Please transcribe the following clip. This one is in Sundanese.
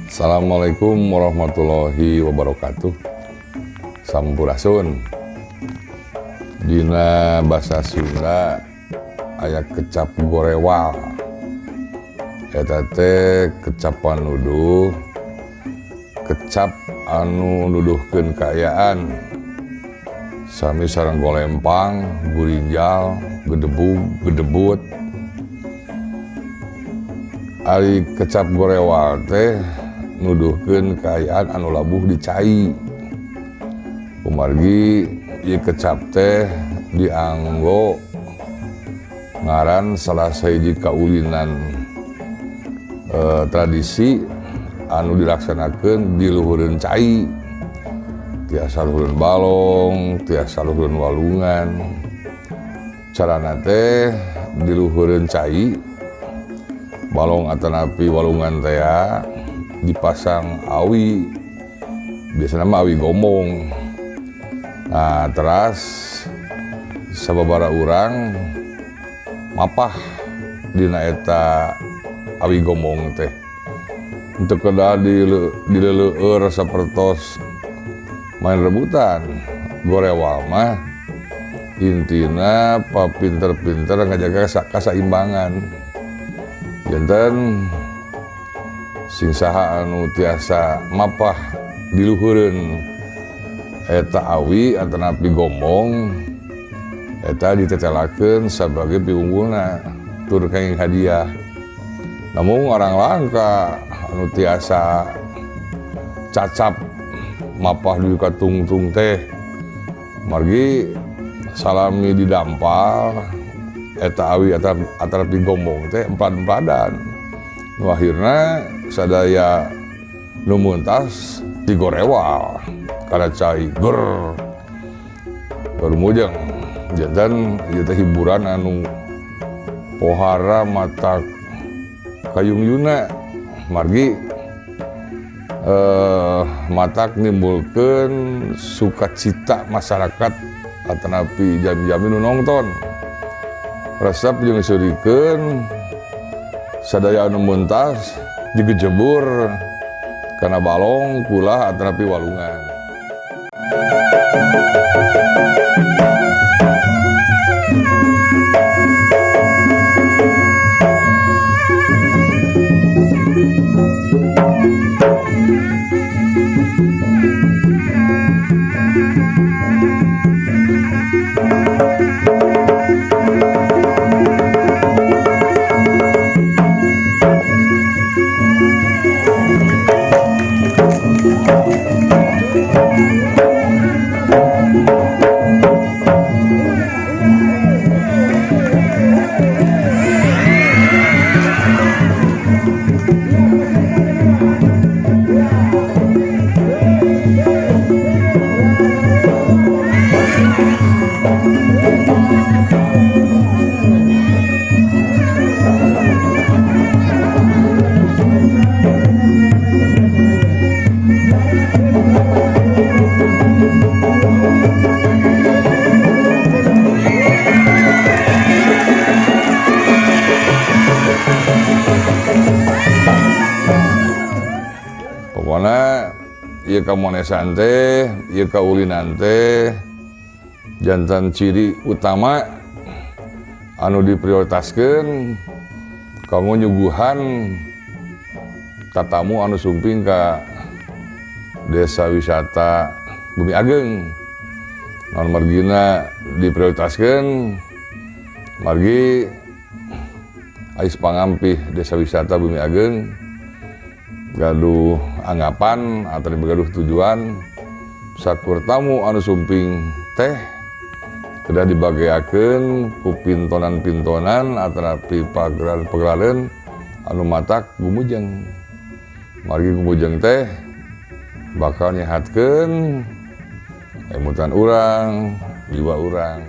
Assalamualaikum warahmatullahi wabarakatuh. Sampurasun. Dina basa Sunda aya kecap gorewal. Eta teh kecap panuduh, kecap anu nuduhkeun kaayaan. Sami sareng golempang, gurinjal, gedebug, gedebut. Ari kecap gorewal teh nuduhkeun kaayaan anu labuh di cai. Kumargi ieu kecap teh dianggo ngaran salah sahiji kaulinan tradisi anu dilaksanakeun di luhureun cai. Tiasa luhureun balong, tiasa luhureun walungan. Carana teh di luhureun cai balong atanapi walungan teh dipasang awi, biasanya mah awi gomong. Nah teras sababaraha urang mapah dina eta awi gomong teh untuk kedah dileleur sapertos main rebutan. Gorewal mah intina papinter-pinter ngajaga kasaimbangan. Janten sing saha anu tiasa mapah diluhureun eta awi atanapi gombong, eta ditetelakeun sebagai piunggulna tur kenging hadiah. Namun orang langka anu tiasa cacap mapah di katungtung teh margi salami didampal eta awi atanapi gombong teh empat-empadan. Nu akhirna sadaya nu muntas digorewal kana cai ger mujeng. Janten ieu teh hiburan anu pohara matak kayungyuna margi matak nimbulkeun sukacita masyarakat atanapi jami-jami nu nongton. Resep jeung surikeun sadaya anu muntas digejebur kana balong kulah atanapi walungan. Pokona ieu kamonesan teh, ieu kaulinan teh janten ciri utama anu diprioritaskeun kanggo nyuguhan tatamu anu sumping ka desa wisata Bumi Ageng. Naon margina diprioritaskeun margi ais pangampih desa wisata Bumi Ageng gaduh anggapan atau gaduh tujuan sakur tamu anu sumping teh kedah dibagiakeun ku pintonan-pintonan atanapi pagelaran anu matak gumujeng. Margi gumujeng teh bakal nyehatkeun emutan urang, jiwa urang.